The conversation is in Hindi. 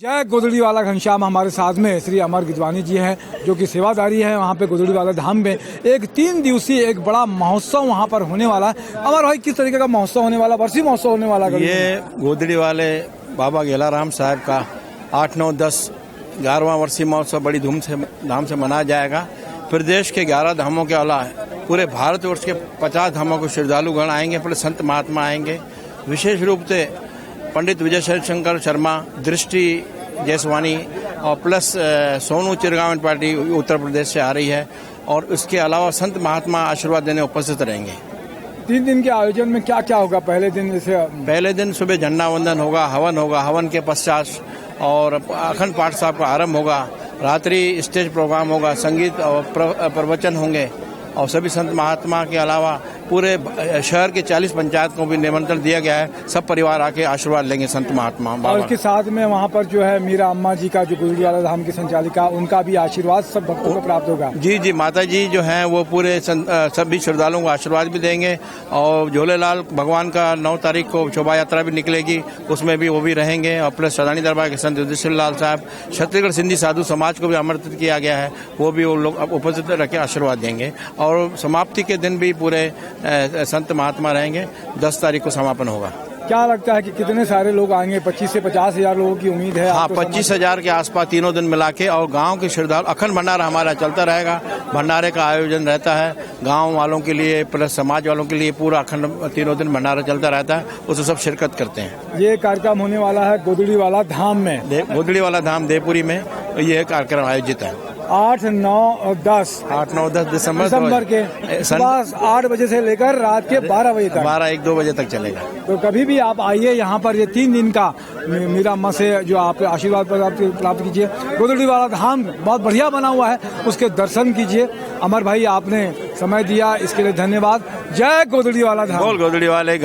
जय गोदड़ी वाला घनश्याम। हमारे साथ में श्री अमर गिदवानी जी हैं जो कि सेवादारी हैं वहाँ पे गोदड़ी वाला धाम में। एक 3 दिवसीय एक बड़ा महोत्सव वहाँ पर होने वाला है। अमर भाई, किस तरीके का महोत्सव होने वाला, वर्षीय महोत्सव होने वाला? ये गोदड़ी वाले बाबा गेलाराम साहब का 8, 9, 10, 11वां वर्षीय महोत्सव बड़ी धाम से मनाया जाएगा। प्रदेश के 11 धामों के अलावा पूरे भारतवर्ष के 50 धामों के श्रद्धालुगण आएंगे, प्लस संत महात्मा आएंगे। विशेष रूप से पंडित विजय शंकर शर्मा, दृष्टि जैसवानी और प्लस सोनू चिरगांव पार्टी उत्तर प्रदेश से आ रही है, और उसके अलावा संत महात्मा आशीर्वाद देने उपस्थित रहेंगे। 3 दिन के आयोजन में क्या क्या होगा? पहले दिन सुबह झंडा वंदन होगा, हवन होगा, हवन के पश्चात और अखंड पाठ साहब का आरंभ होगा। रात्रि स्टेज प्रोग्राम होगा, संगीत और प्रवचन होंगे, और सभी संत महात्मा के अलावा पूरे शहर के 40 पंचायत को भी निमंत्रण दिया गया है। सब परिवार आके आशीर्वाद लेंगे संत महात्मा। और इसके साथ में वहाँ पर जो है मीरा अम्मा जी का, जो गोदड़ी वाला धाम की संचालिका, उनका भी आशीर्वाद सब भक्तों को प्राप्त होगा। जी, माता जी जो हैं वो पूरे सभी श्रद्धालुओं को आशीर्वाद भी देंगे। और झूलेलाल भगवान का 9 तारीख को शोभा यात्रा भी निकलेगी, उसमें भी वो भी रहेंगे। और प्लस सदानी दरबार के संत युधिष्ठिर लाल साहब, छत्तीसगढ़ सिंधी साधु समाज को भी आमंत्रित किया गया है, वो भी वो लोग उपस्थित रह के आशीर्वाद देंगे। और समाप्ति के दिन भी पूरे संत महात्मा रहेंगे। 10 तारीख को समापन होगा। क्या लगता है कि कितने सारे लोग आएंगे? 25 से 50 हजार लोगों की उम्मीद है। हाँ, 25,000 के आसपास तीनों दिन मिला के। और गांव के श्रद्धालु, अखंड भंडारा हमारा चलता रहेगा। भंडारे का आयोजन रहता है गांव वालों के लिए, प्लस समाज वालों के लिए। पूरा अखंड तीनों दिन भंडारा चलता रहता है, उसमें सब शिरकत करते हैं। ये कार्यक्रम होने वाला है गोदड़ी वाला धाम में, गोदड़ी वाला धाम देवपुरी में ये कार्यक्रम आयोजित है। 8, 9 और 10 दिसंबर के सुबह 8 बजे से लेकर रात के 12 बजे तक, 12-1-2 बजे तक चलेगा। तो कभी भी आप आइए यहाँ पर। ये 3 दिन का मीरा अम्मा से जो आप आशीर्वाद प्राप्त कीजिए। गोदड़ी वाला धाम बहुत बढ़िया बना हुआ है, उसके दर्शन कीजिए। अमर भाई, आपने समय दिया इसके लिए धन्यवाद। जय गोदड़ी वाला धाम। गोदड़ी वाले